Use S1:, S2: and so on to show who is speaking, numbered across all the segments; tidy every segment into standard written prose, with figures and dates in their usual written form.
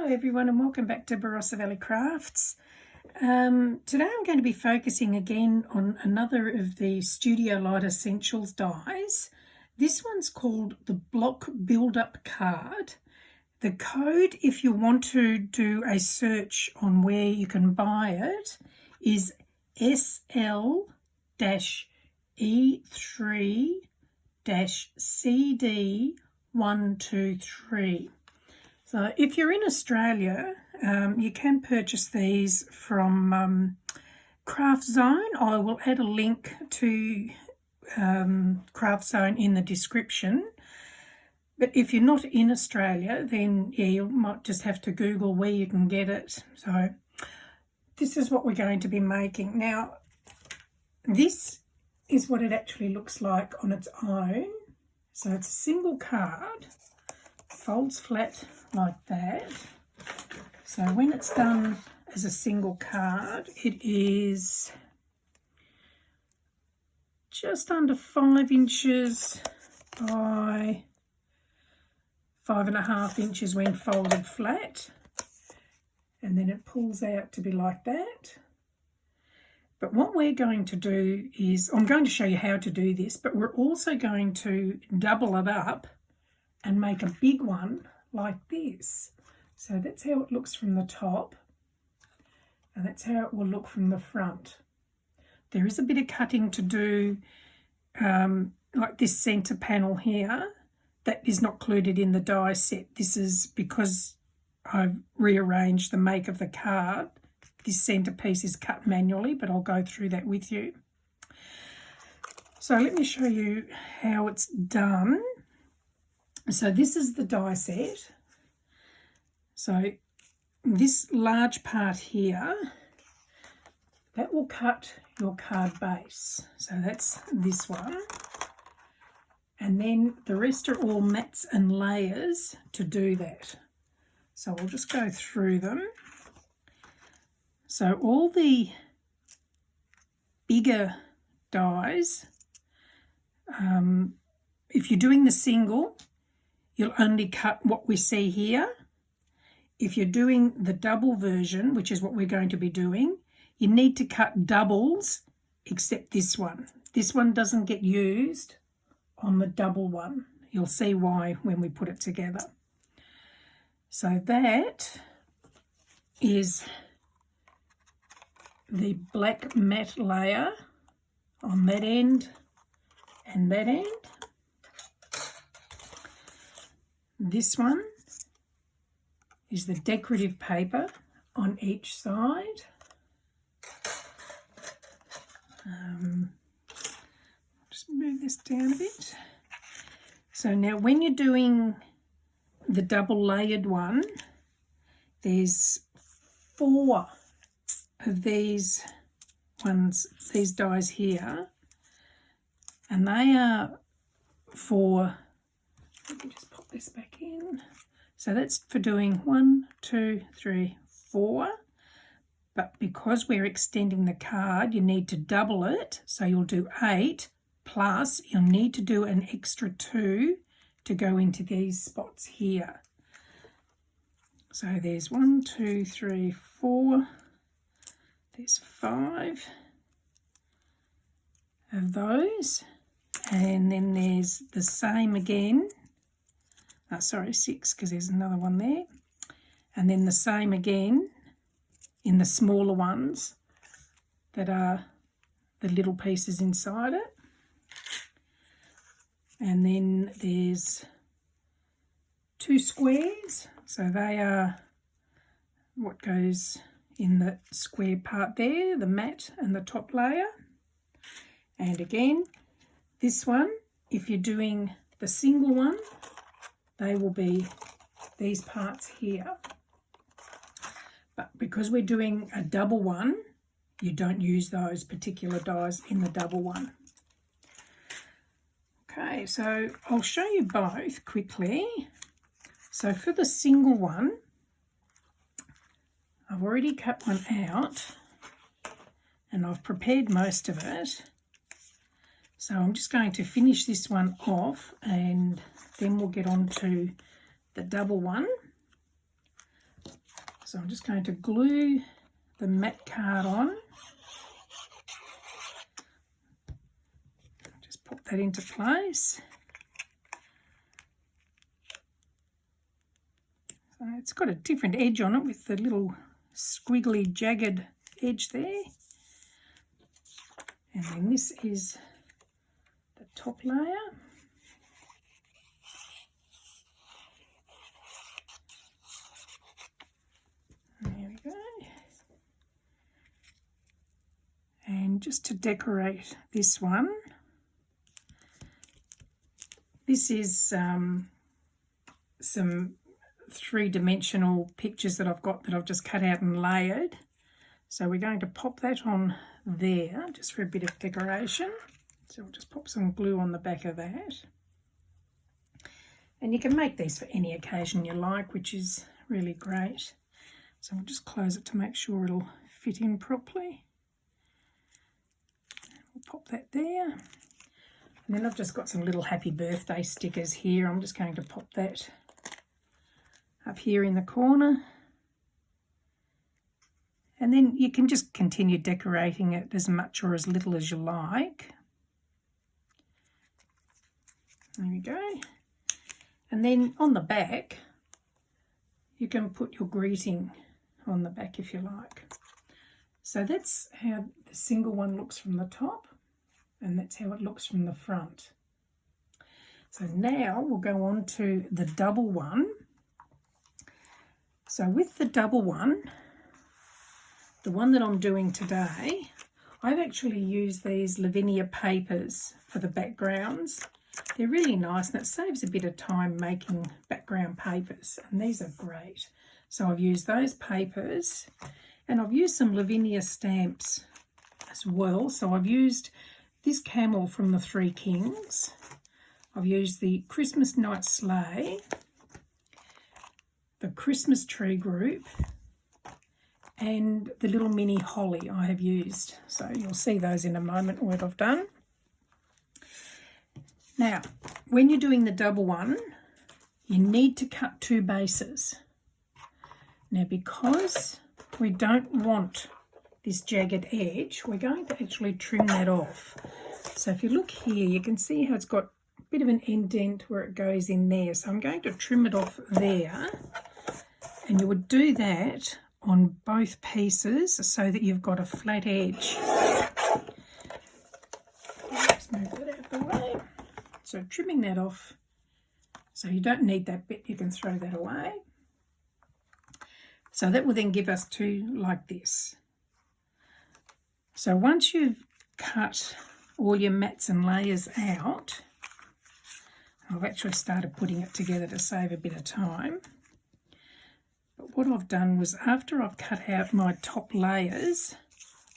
S1: Hello everyone and welcome back to Barossa Valley Crafts. Today I'm going to be focusing again on another of the Studio Light Essentials dies. This one's called the Block Build-Up Card. The code, if you want to do a search on where you can buy it, is SL-E3-CD123. So if you're in Australia, you can purchase these from Craft Zone. I will add a link to Craft Zone in the description. But if you're not in Australia, then yeah, you might just have to Google where you can get it. So this is what we're going to be making. Now, this is what it actually looks like on its own. So it's a single card, folds flat like that. So when it's done as a single card, it is just under 5 inches by 5.5 inches when folded flat, and then it pulls out to be like that. But what we're going to do is, I'm going to show you how to do this, but we're also going to double it up and make a big one like this. So that's how it looks from the top, and that's how it will look from the front. There is a bit of cutting to do, like this centre panel here, that is not included in the die set. This is because I've rearranged the make of the card. This centre piece is cut manually, but I'll go through that with you. So let me show you how it's done. So this is the die set. So this large part here, that will cut your card base. So that's this one. And then the rest are all mats and layers to do that. So we'll just go through them. So all the bigger dies, if you're doing the single, you'll only cut what we see here. If you're doing the double version, which is what we're going to be doing, you need to cut doubles, except this one. This one doesn't get used on the double one. You'll see why when we put it together. So that is the black matte layer on that end and that end. This one is the decorative paper on each side. Just move this down a bit. So now when you're doing the double layered one, there's 4 of these ones, these dies here, and they are for, let me just pop this back in. So that's for doing 1, 2, 3, 4. But because we're extending the card, you need to double it. So you'll do 8, plus you'll need to do an extra 2 to go into these spots here. So there's 1, 2, 3, 4. There's 5 of those. And then there's the same again. Sorry, 6, because there's another one there. And then the same again in the smaller ones that are the little pieces inside it. And then there's 2 squares. So they are what goes in the square part there, the mat and the top layer. And again, this one, if you're doing the single one, they will be these parts here. But because we're doing a double one, you don't use those particular dies in the double one. Okay, so I'll show you both quickly. So for the single one, I've already cut one out and I've prepared most of it. So I'm just going to finish this one off and then we'll get on to the double one. So I'm just going to glue the matte card on. Just pop that into place. So it's got a different edge on it with the little squiggly jagged edge there. And then this is the top layer. There we go. And just to decorate this one, this is some three-dimensional pictures that I've got that I've just cut out and layered. So we're going to pop that on there just for a bit of decoration. So we'll just pop some glue on the back of that. And you can make these for any occasion you like, which is really great. So we'll just close it to make sure it'll fit in properly. We'll pop that there. And then I've just got some little happy birthday stickers here. I'm just going to pop that up here in the corner. And then you can just continue decorating it as much or as little as you like. There we go. And then on the back, you can put your greeting on the back if you like. So that's how the single one looks from the top, and that's how it looks from the front. So now we'll go on to the double one. So with the double one, the one that I'm doing today, I've actually used these Lavinia papers for the backgrounds. They're really nice and it saves a bit of time making background papers, and these are great. So I've used those papers and I've used some Lavinia stamps as well. So I've used this camel from the Three Kings. I've used the Christmas Night Sleigh, the Christmas Tree Group, and the little mini holly I have used. So you'll see those in a moment what I've done. Now, when you're doing the double one, you need to cut two bases. Now, because we don't want this jagged edge, we're going to actually trim that off. So if you look here, you can see how it's got a bit of an indent where it goes in there. So I'm going to trim it off there. And you would do that on both pieces so that you've got a flat edge. Just move that out of the way. So trimming that off, so you don't need that bit, you can throw that away. So that will then give us two like this. So once you've cut all your mats and layers out, I've actually started putting it together to save a bit of time. But what I've done was, after I've cut out my top layers,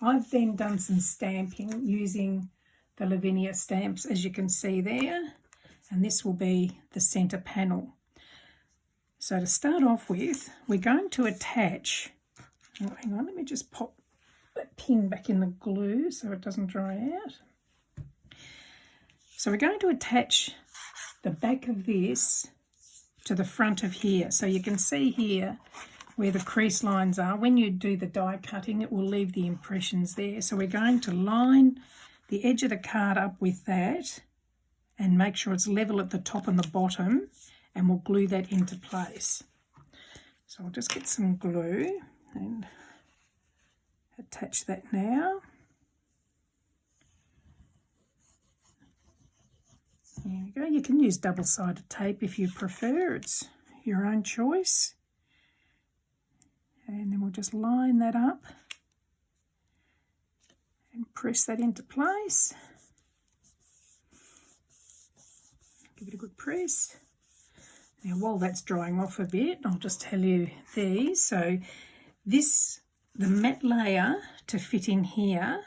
S1: I've then done some stamping using the Lavinia stamps, as you can see there, and this will be the centre panel. So to start off with, we're going to attach, oh, hang on, let me just pop that pin back in the glue so it doesn't dry out. So we're going to attach the back of this to the front of here. So you can see here where the crease lines are. When you do the die cutting, it will leave the impressions there. So we're going to line the edge of the card up with that and make sure it's level at the top and the bottom, and we'll glue that into place. So I'll just get some glue and attach that now. There we go. You can use double-sided tape if you prefer. It's your own choice. And then we'll just line that up and press that into place. Give it a good press. Now, while that's drying off a bit, I'll just tell you these. So this, the matte layer to fit in here,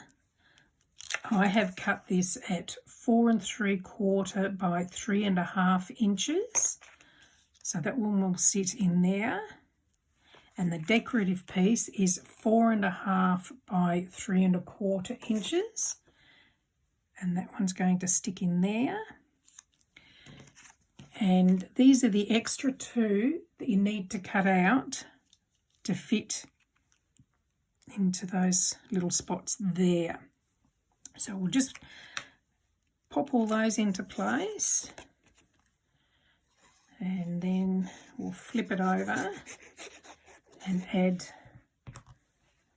S1: I have cut this at 4 3/4 by 3.5 inches. So that one will sit in there. And the decorative piece is 4.5 by 3.25 inches. And that one's going to stick in there. And these are the extra two that you need to cut out to fit into those little spots there. So we'll just pop all those into place, and then we'll flip it over and add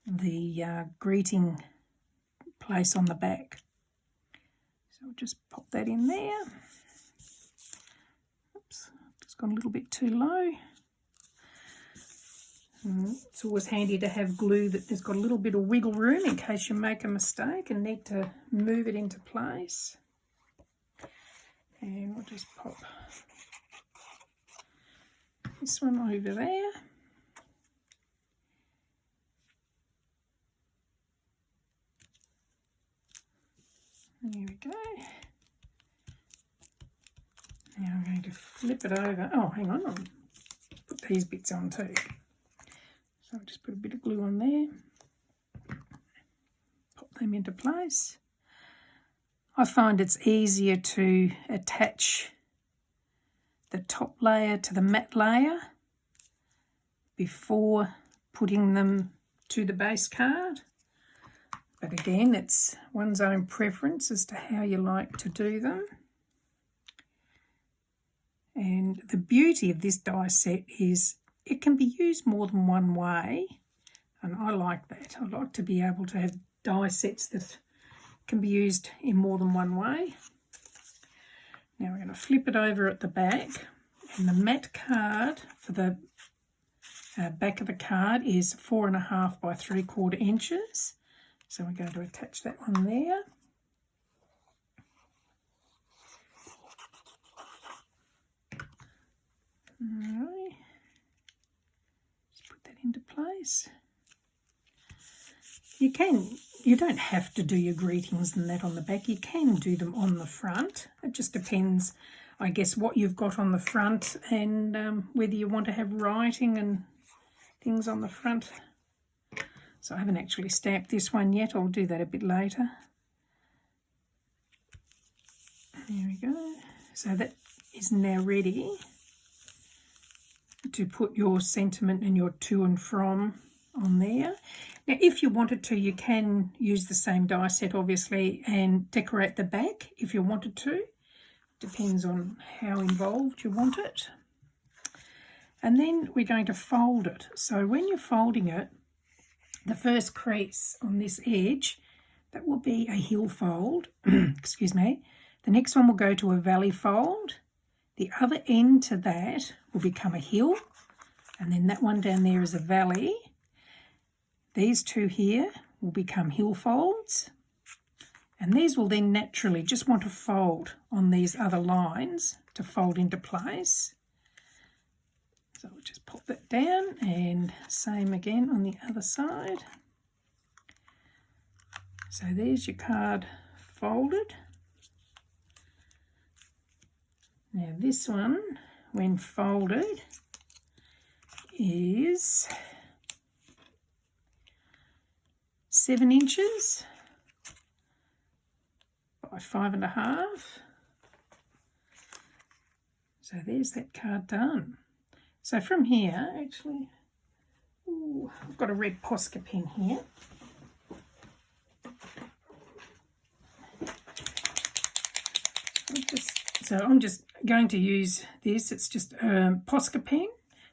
S1: the greeting place on the back. So we'll just pop that in there. Oops, it's gone a little bit too low. It's always handy to have glue that has got a little bit of wiggle room in case you make a mistake and need to move it into place. And we'll just pop this one over there. There we go. Now I'm going to flip it over. Oh, hang on, I'll put these bits on too. So I'll just put a bit of glue on there. Pop them into place. I find it's easier to attach the top layer to the matte layer before putting them to the base card. But again, it's one's own preference as to how you like to do them. And the beauty of this die set is it can be used more than one way, and I like that. I like to be able to have die sets that can be used in more than one way. Now we're going to flip it over at the back, and the matte card for the back of the card is 4.5 by 3/4 inches. So we're going to attach that one there. Alright, just put that into place. You don't have to do your greetings and that on the back. You can do them on the front. It just depends, I guess, what you've got on the front and whether you want to have writing and things on the front. So I haven't actually stamped this one yet. I'll do that a bit later. There we go. So that is now ready to put your sentiment and your to and from on there. Now, if you wanted to, you can use the same die set, obviously, and decorate the back if you wanted to. Depends on how involved you want it. And then we're going to fold it. So when you're folding it, the first crease on this edge, that will be a heel fold. Excuse me. The next one will go to a valley fold. The other end to that will become a hill, and then that one down there is a valley. These two here will become hill folds, and these will then naturally just want to fold on these other lines to fold into place. So we'll just pop that down, and same again on the other side. So there's your card folded. Now this one, when folded, is 7 inches by 5.5. So there's that card done. So from here, actually, I've got a red Posca pen here. So I'm just going to use this. It's just a Posca pen,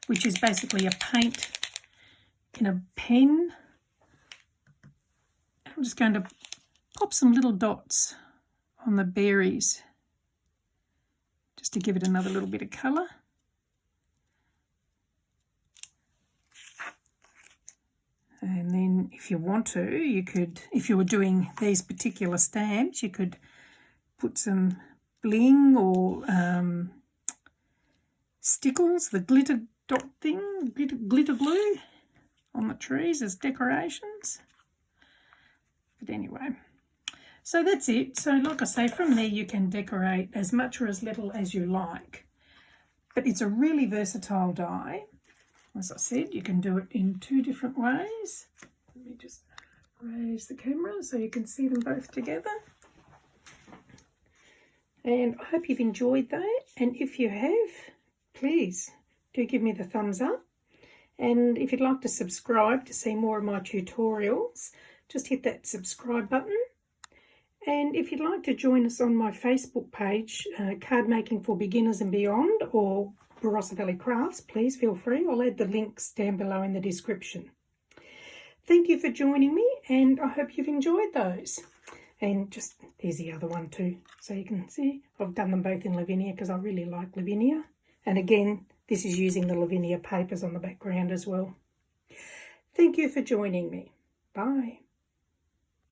S1: which is basically a paint in a pen. I'm just going to pop some little dots on the berries just to give it another little bit of colour. And then if you want to, you could, if you were doing these particular stamps, you could put some bling or stickles, the glitter dot thing, glitter glue on the trees as decorations. But anyway, so that's it. So like I say, from there you can decorate as much or as little as you like. But it's a really versatile die. As I said, you can do it in 2 different ways. Let me just raise the camera so you can see them both together. And I hope you've enjoyed that. And if you have, please do give me the thumbs up. And if you'd like to subscribe to see more of my tutorials, just hit that subscribe button. And if you'd like to join us on my Facebook page, Card Making for Beginners and Beyond, or Barossa Valley Crafts, please feel free. I'll add the links down below in the description. Thank you for joining me, and I hope you've enjoyed those. And just, there's the other one too. So you can see I've done them both in Lavinia because I really like Lavinia. And again, this is using the Lavinia papers on the background as well. Thank you for joining me. Bye.